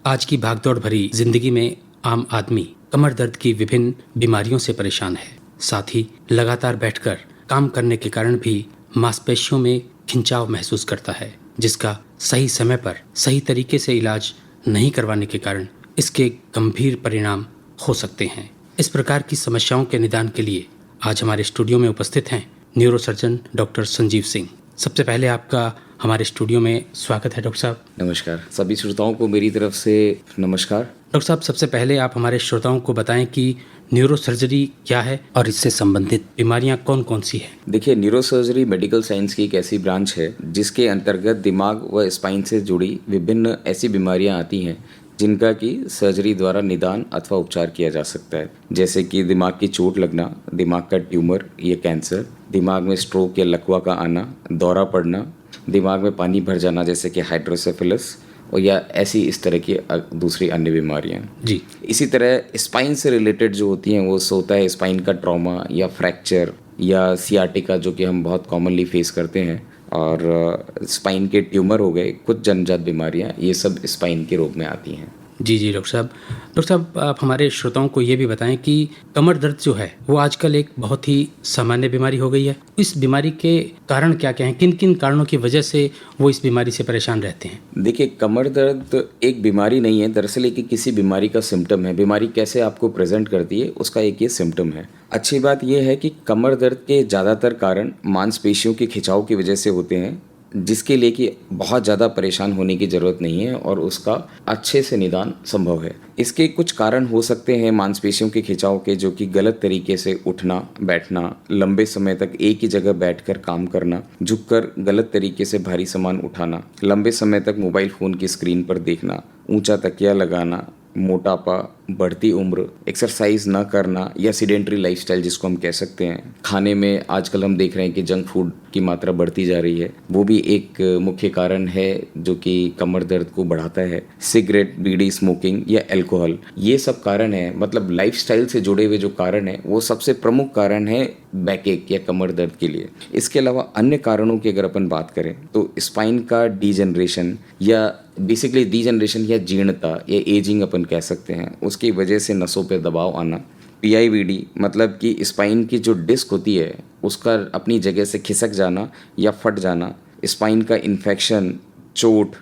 आज की भागदौड़ भरी जिंदगी में आम आदमी कमर दर्द की विभिन्न बीमारियों से परेशान है। साथ ही लगातार बैठकर काम करने के कारण भी मांसपेशियों में खिंचाव महसूस करता है, जिसका सही समय पर सही तरीके से इलाज नहीं करवाने के कारण इसके गंभीर परिणाम हो सकते हैं। इस प्रकार की समस्याओं के निदान के लिए आज हमारे स्टूडियो में उपस्थित हैं न्यूरोसर्जन डॉक्टर संजीव सिंह। सबसे पहले आपका हमारे स्टूडियो में स्वागत है डॉक्टर साहब। नमस्कार, सभी श्रोताओं को मेरी तरफ से नमस्कार। डॉक्टर साहब, सबसे पहले आप हमारे श्रोताओं को बताएं कि न्यूरोसर्जरी क्या है और इससे संबंधित बीमारियां कौन कौन सी हैं। देखिए, न्यूरोसर्जरी मेडिकल साइंस की एक ऐसी ब्रांच है जिसके अंतर्गत दिमाग व स्पाइन से जुड़ी विभिन्न ऐसी बीमारियां आती हैं जिनका कि सर्जरी द्वारा निदान अथवा उपचार किया जा सकता है। जैसे कि दिमाग की चोट लगना, दिमाग का ट्यूमर या कैंसर, दिमाग में स्ट्रोक या लकवा का आना, दौरा पड़ना, दिमाग में पानी भर जाना जैसे कि हाइड्रोसेफेलस, और या ऐसी इस तरह की दूसरी अन्य बीमारियां जी। इसी तरह स्पाइन से रिलेटेड जो होती हैं वो होता है स्पाइन का ट्रॉमा या फ्रैक्चर या सियाटिका, जो कि हम बहुत कॉमनली फेस करते हैं, और स्पाइन के ट्यूमर हो गए, कुछ जन्मजात बीमारियां, ये सब स्पाइन के रोग में आती हैं। जी डॉक्टर साहब, आप हमारे श्रोताओं को ये भी बताएं कि कमर दर्द जो है वो आजकल एक बहुत ही सामान्य बीमारी हो गई है। इस बीमारी के कारण क्या क्या हैं, किन किन कारणों की वजह से वो इस बीमारी से परेशान रहते हैं? देखिए, कमर दर्द एक बीमारी नहीं है, दरअसल एक किसी बीमारी का सिम्टम है। बीमारी कैसे आपको प्रेजेंट करती है उसका एक ये सिम्टम है। अच्छी बात यह है कि कमर दर्द के ज़्यादातर कारण मांसपेशियों के खिंचाव की वजह से होते हैं, जिसके लिए कि बहुत ज़्यादा परेशान होने की ज़रूरत नहीं है और उसका अच्छे से निदान संभव है। इसके कुछ कारण हो सकते हैं मांसपेशियों के खिंचाव के, जो कि गलत तरीके से उठना, बैठना, लंबे समय तक एक ही जगह बैठकर काम करना, झुककर गलत तरीके से भारी सामान उठाना, लंबे समय तक मोबाइल फ़ोन की स्क्रीन पर देखना, ऊंचा तकिया लगाना, मोटापा, बढ़ती उम्र, एक्सरसाइज न करना या सीडेंटरी लाइफस्टाइल जिसको हम कह सकते हैं। खाने में आजकल हम देख रहे हैं कि जंक फूड की मात्रा बढ़ती जा रही है, वो भी एक मुख्य कारण है जो कि कमर दर्द को बढ़ाता है। सिगरेट, बीड़ी, स्मोकिंग या अल्कोहल, ये सब कारण है, मतलब लाइफस्टाइल से जुड़े हुए जो कारण है वो सबसे प्रमुख कारण है बैकएक या कमर दर्द के लिए। इसके अलावा अन्य कारणों की अगर अपन बात करें तो स्पाइन का डीजनरेशन या बेसिकली डीजनरेशन या जीर्णता या एजिंग अपन कह सकते हैं, उसकी वजह से नसों पे दबाव आना, पीआईवीडी मतलब कि स्पाइन की जो डिस्क होती है उसका अपनी जगह से खिसक जाना या फट जाना, स्पाइन का इन्फेक्शन, चोट,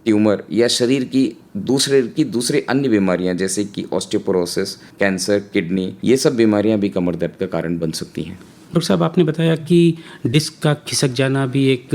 ट्यूमर या शरीर की दूसरे अन्य बीमारियां जैसे कि ऑस्टियोपोरोसिस, कैंसर, किडनी, ये सब बीमारियां भी कमर दर्द का कारण बन सकती हैं। डॉक्टर साहब, आपने बताया कि डिस्क का खिसक जाना भी एक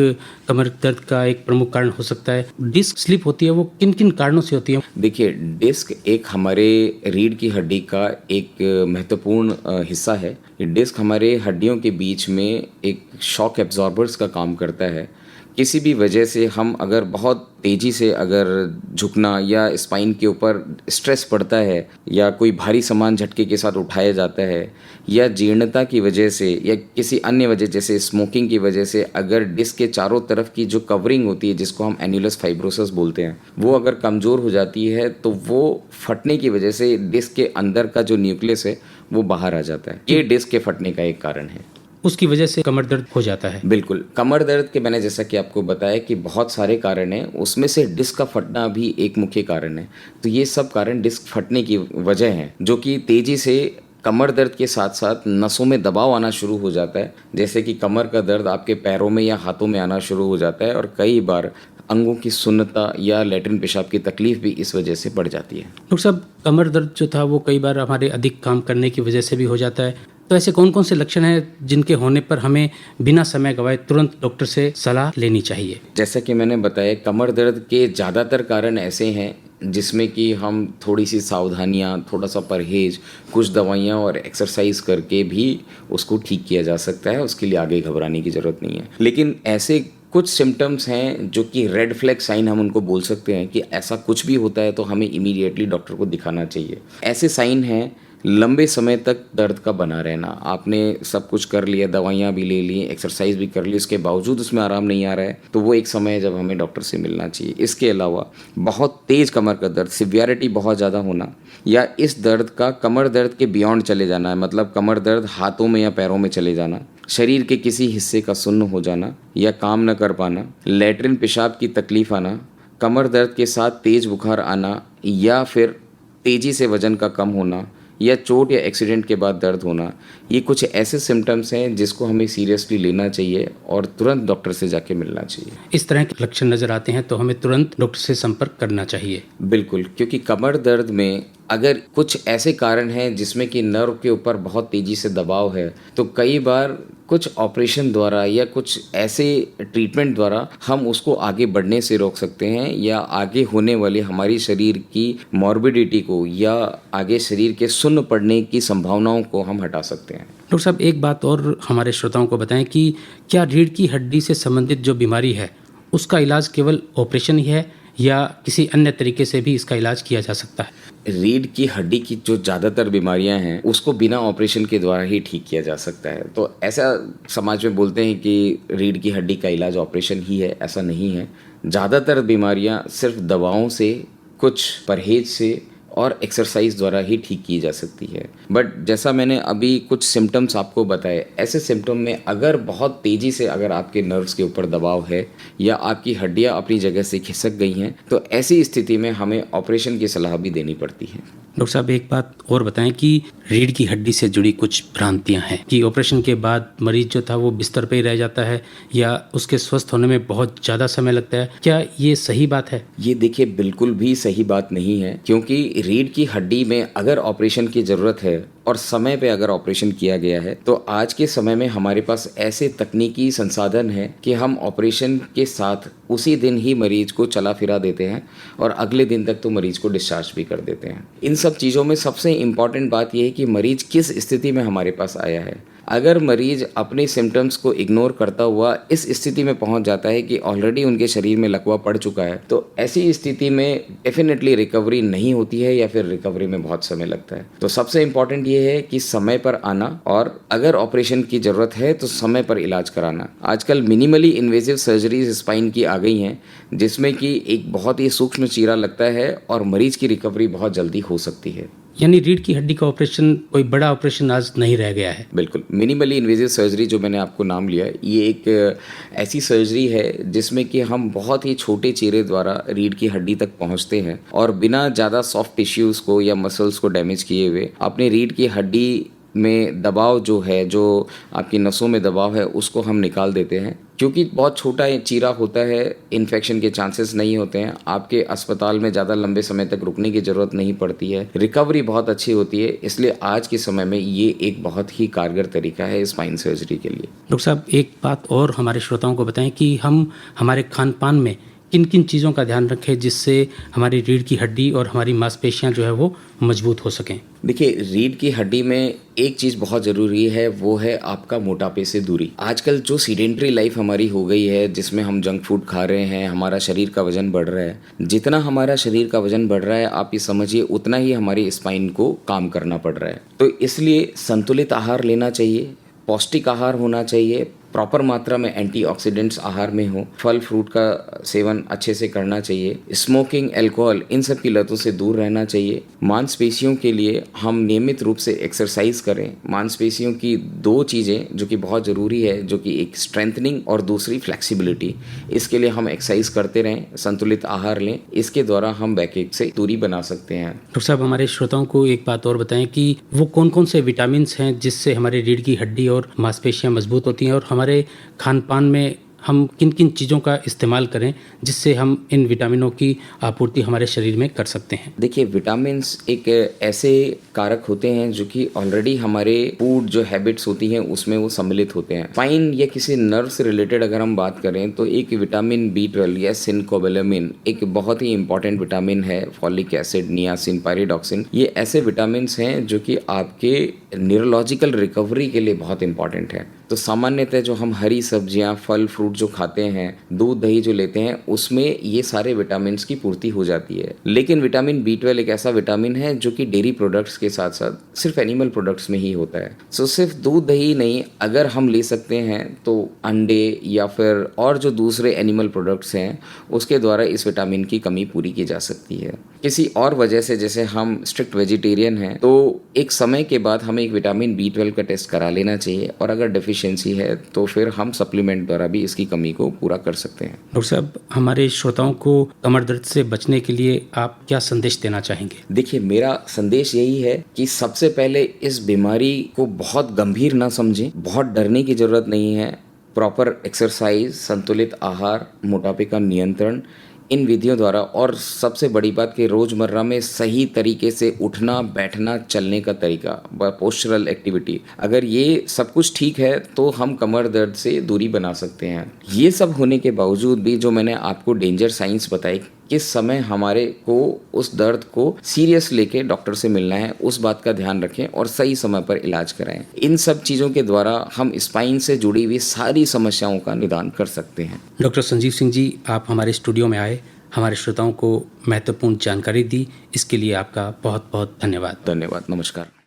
कमर दर्द का एक प्रमुख कारण हो सकता है। डिस्क स्लिप होती है, वो किन किन कारणों से होती है? देखिए, डिस्क एक हमारे रीढ़ की हड्डी का एक महत्वपूर्ण हिस्सा है। ये डिस्क हमारे हड्डियों के बीच में एक शॉक एब्जॉर्बर्स का काम करता है। किसी भी वजह से हम अगर बहुत तेज़ी से अगर झुकना या स्पाइन के ऊपर स्ट्रेस पड़ता है या कोई भारी सामान झटके के साथ उठाया जाता है या जीर्णता की वजह से या किसी अन्य वजह जैसे स्मोकिंग की वजह से अगर डिस्क के चारों तरफ की जो कवरिंग होती है जिसको हम एन्युलस फाइब्रोसिस बोलते हैं, वो अगर कमज़ोर हो जाती है तो वो फटने की वजह से डिस्क के अंदर का जो न्यूक्लियस है वो बाहर आ जाता है। ये डिस्क के फटने का एक कारण है, उसकी वजह से कमर दर्द हो जाता है। बिल्कुल। कमर दर्द के मैंने जैसा कि आपको बताया कि बहुत सारे कारण हैं, उसमें से डिस्क का फटना भी एक मुख्य कारण है। तो ये सब कारण डिस्क फटने की वजह हैं, जो कि तेज़ी से कमर दर्द के साथ साथ नसों में दबाव आना शुरू हो जाता है। जैसे कि कमर का दर्द आपके पैरों में या हाथों में आना शुरू हो जाता है और कई बार अंगों की सुन्नता या लैट्रिन पेशाब की तकलीफ भी इस वजह से बढ़ जाती है। डॉक्टर साहब, कमर दर्द जो था वो कई बार हमारे अधिक काम करने की वजह से भी हो जाता है, तो ऐसे कौन कौन से लक्षण हैं जिनके होने पर हमें बिना समय गवाए तुरंत डॉक्टर से सलाह लेनी चाहिए? जैसा कि मैंने बताया, कमर दर्द के ज़्यादातर कारण ऐसे हैं जिसमें कि हम थोड़ी सी सावधानियां, थोड़ा सा परहेज, कुछ दवाइयां और एक्सरसाइज करके भी उसको ठीक किया जा सकता है। उसके लिए आगे घबराने की ज़रूरत नहीं है। लेकिन ऐसे कुछ सिम्टम्स हैं जो कि रेड फ्लैग साइन हम उनको बोल सकते हैं कि ऐसा कुछ भी होता है तो हमें इमीडिएटली डॉक्टर को दिखाना चाहिए। ऐसे साइन हैं लंबे समय तक दर्द का बना रहना, आपने सब कुछ कर लिया, दवाइयाँ भी ले ली, एक्सरसाइज भी कर ली, उसके बावजूद उसमें आराम नहीं आ रहा है, तो वो एक समय है जब हमें डॉक्टर से मिलना चाहिए। इसके अलावा बहुत तेज़ कमर का दर्द, सिवियरिटी बहुत ज़्यादा होना, या इस दर्द का कमर दर्द के बियॉन्ड चले जाना है, मतलब कमर दर्द हाथों में या पैरों में चले जाना, शरीर के किसी हिस्से का सुन्न हो जाना या काम न कर पाना, लैट्रिन पेशाब की तकलीफ आना, कमर दर्द के साथ तेज बुखार आना या फिर तेजी से वजन का कम होना या चोट या एक्सीडेंट के बाद दर्द होना, ये कुछ ऐसे सिम्टम्स हैं जिसको हमें सीरियसली लेना चाहिए और तुरंत डॉक्टर से जाके मिलना चाहिए। इस तरह के लक्षण नजर आते हैं तो हमें तुरंत डॉक्टर से संपर्क करना चाहिए। बिल्कुल, क्योंकि कमर दर्द में अगर कुछ ऐसे कारण हैं जिसमें कि नर्व के ऊपर बहुत तेज़ी से दबाव है, तो कई बार कुछ ऑपरेशन द्वारा या कुछ ऐसे ट्रीटमेंट द्वारा हम उसको आगे बढ़ने से रोक सकते हैं या आगे होने वाली हमारी शरीर की मॉर्बिडिटी को या आगे शरीर के सुन्न पड़ने की संभावनाओं को हम हटा सकते हैं। डॉक्टर साहब, एक बात और हमारे श्रोताओं को बताएं कि क्या रीढ़ की हड्डी से संबंधित जो बीमारी है उसका इलाज केवल ऑपरेशन ही है या किसी अन्य तरीके से भी इसका इलाज किया जा सकता है? रीढ़ की हड्डी की जो ज़्यादातर बीमारियां हैं उसको बिना ऑपरेशन के द्वारा ही ठीक किया जा सकता है। तो ऐसा समाज में बोलते हैं कि रीढ़ की हड्डी का इलाज ऑपरेशन ही है, ऐसा नहीं है। ज़्यादातर बीमारियां सिर्फ दवाओं से, कुछ परहेज से और एक्सरसाइज द्वारा ही ठीक की जा सकती है। बट जैसा मैंने अभी कुछ सिम्टम्स आपको बताए, ऐसे सिम्टम में अगर बहुत तेज़ी से अगर आपके नर्व्स के ऊपर दबाव है या आपकी हड्डियां अपनी जगह से खिसक गई हैं, तो ऐसी स्थिति में हमें ऑपरेशन की सलाह भी देनी पड़ती है। डॉक्टर साहब, एक बात और बताएं कि रीढ़ की हड्डी से जुड़ी कुछ भ्रांतियां हैं कि ऑपरेशन के बाद मरीज जो था वो बिस्तर पे ही रह जाता है या उसके स्वस्थ होने में बहुत ज़्यादा समय लगता है। क्या ये सही बात है? ये देखिए, बिल्कुल भी सही बात नहीं है, क्योंकि रीढ़ की हड्डी में अगर ऑपरेशन की ज़रूरत है और समय पे अगर ऑपरेशन किया गया है, तो आज के समय में हमारे पास ऐसे तकनीकी संसाधन हैं कि हम ऑपरेशन के साथ उसी दिन ही मरीज को चला फिरा देते हैं और अगले दिन तक तो मरीज को डिस्चार्ज भी कर देते हैं। इन सब चीज़ों में सबसे इम्पॉर्टेंट बात यह है कि मरीज किस स्थिति में हमारे पास आया है। अगर मरीज अपने सिम्टम्स को इग्नोर करता हुआ इस स्थिति में पहुंच जाता है कि ऑलरेडी उनके शरीर में लकवा पड़ चुका है, तो ऐसी स्थिति में डेफिनेटली रिकवरी नहीं होती है या फिर रिकवरी में बहुत समय लगता है। तो सबसे इम्पॉर्टेंट ये है कि समय पर आना और अगर ऑपरेशन की ज़रूरत है तो समय पर इलाज कराना। आजकल मिनिमली इन्वेसिव सर्जरीज स्पाइन की आ गई हैं, जिसमें कि एक बहुत ही सूक्ष्म चीरा लगता है और मरीज की रिकवरी बहुत जल्दी हो सकती है। यानी रीढ़ की हड्डी का ऑपरेशन कोई बड़ा ऑपरेशन आज नहीं रह गया है। बिल्कुल, मिनिमली इन्वेसिव सर्जरी जो मैंने आपको नाम लिया है, ये एक ऐसी सर्जरी है जिसमें कि हम बहुत ही छोटे चीरे द्वारा रीढ़ की हड्डी तक पहुंचते हैं और बिना ज़्यादा सॉफ्ट टिश्यूज़ को या मसल्स को डैमेज किए हुए अपने रीढ़ की हड्डी में दबाव जो है, जो आपकी नसों में दबाव है, उसको हम निकाल देते हैं। क्योंकि बहुत छोटा चीरा होता है, इन्फेक्शन के चांसेस नहीं होते हैं, आपके अस्पताल में ज़्यादा लंबे समय तक रुकने की ज़रूरत नहीं पड़ती है, रिकवरी बहुत अच्छी होती है। इसलिए आज के समय में ये एक बहुत ही कारगर तरीका है स्पाइन सर्जरी के लिए। डॉक्टर साहब, एक बात और हमारे श्रोताओं को बताएं कि हम हमारे खान पान में किन किन चीज़ों का ध्यान रखें जिससे हमारी रीढ़ की हड्डी और हमारी मांसपेशियां जो है वो मजबूत हो सकें। देखिए, रीढ़ की हड्डी में एक चीज़ बहुत ज़रूरी है, वो है आपका मोटापे से दूरी। आजकल जो सीडेंट्री लाइफ हमारी हो गई है, जिसमें हम जंक फूड खा रहे हैं, हमारा शरीर का वजन बढ़ रहा है। जितना हमारा शरीर का वजन बढ़ रहा है, आप ये समझिए उतना ही हमारी स्पाइन को काम करना पड़ रहा है। तो इसलिए संतुलित आहार लेना चाहिए, पौष्टिक आहार होना चाहिए, प्रॉपर मात्रा में एंटीऑक्सीडेंट्स आहार में हो, फल फ्रूट का सेवन अच्छे से करना चाहिए, स्मोकिंग, अल्कोहल, इन सब की लतों से दूर रहना चाहिए। मांसपेशियों के लिए हम नियमित रूप से एक्सरसाइज करें। मांसपेशियों की दो चीज़ें जो कि बहुत ज़रूरी है, जो कि एक स्ट्रेंथनिंग और दूसरी फ्लेक्सिबिलिटी, इसके लिए हम एक्सरसाइज करते रहें, संतुलित आहार लें। इसके द्वारा हम बैकएक से दूरी बना सकते हैं। डॉक्टर साहब, हमारे श्रोताओं को एक बात और बताएं कि वो कौन कौन से विटामिन हैं जिससे हमारी रीढ़ की हड्डी और मांसपेशियां मजबूत होती हैं और हमारे खान पान में हम किन किन चीज़ों का इस्तेमाल करें जिससे हम इन विटामिनों की आपूर्ति हमारे शरीर में कर सकते हैं। देखिए, विटामिन्स एक ऐसे कारक होते हैं जो कि ऑलरेडी हमारे फूड जो हैबिट्स होती हैं उसमें वो सम्मिलित होते हैं। स्पाइन या किसी नर्व से रिलेटेड अगर हम बात करें तो एक विटामिन B12 या सिनकोबेलामिन एक बहुत ही इंपॉर्टेंट विटामिन है। फॉलिक एसिड, नियासिन, पायरिडॉक्सिन, ये ऐसे विटामिन्स हैं जो कि आपके न्यूरोलॉजिकल रिकवरी के लिए बहुत इंपॉर्टेंट है। तो सामान्यतः जो हम हरी सब्जियां, फल फ्रूट जो खाते हैं, दूध दही जो लेते हैं, उसमें ये सारे विटामिन्स की पूर्ति हो जाती है। लेकिन विटामिन B12 एक ऐसा विटामिन है जो कि डेयरी प्रोडक्ट्स के साथ साथ सिर्फ एनिमल प्रोडक्ट्स में ही होता है। सो सिर्फ दूध दही नहीं, अगर हम ले सकते हैं तो अंडे या फिर और जो दूसरे एनिमल प्रोडक्ट्स हैं उसके द्वारा इस विटामिन की कमी पूरी की जा सकती है। किसी और वजह से, जैसे हम स्ट्रिक्ट वेजिटेरियन हैं, तो एक समय के बाद हमें एक विटामिन B12 का टेस्ट करा लेना चाहिए, और अगर डेफिशिएंसी है तो फिर हम सप्लीमेंट द्वारा भी इसकी कमी को पूरा कर सकते हैं। डॉक्टर साहब, हमारे श्रोताओं को कमर दर्द से बचने के लिए आप क्या संदेश देना चाहेंगे? देखिए, मेरा संदेश यही है कि सबसे पहले इस बीमारी को बहुत गंभीर ना समझें, बहुत डरने की ज़रूरत नहीं है। प्रॉपर एक्सरसाइज, संतुलित आहार, मोटापे का नियंत्रण, इन विधियों द्वारा, और सबसे बड़ी बात कि रोज़मर्रा में सही तरीके से उठना, बैठना, चलने का तरीका, पोस्चरल एक्टिविटी, अगर ये सब कुछ ठीक है तो हम कमर दर्द से दूरी बना सकते हैं। ये सब होने के बावजूद भी जो मैंने आपको डेंजर साइंस बताई, किस समय हमारे को उस दर्द को सीरियस लेके डॉक्टर से मिलना है, उस बात का ध्यान रखें और सही समय पर इलाज कराएं। इन सब चीज़ों के द्वारा हम स्पाइन से जुड़ी हुई सारी समस्याओं का निदान कर सकते हैं। डॉक्टर संजीव सिंह जी, आप हमारे स्टूडियो में आए, हमारे श्रोताओं को महत्वपूर्ण जानकारी दी, इसके लिए आपका बहुत बहुत धन्यवाद। धन्यवाद, नमस्कार।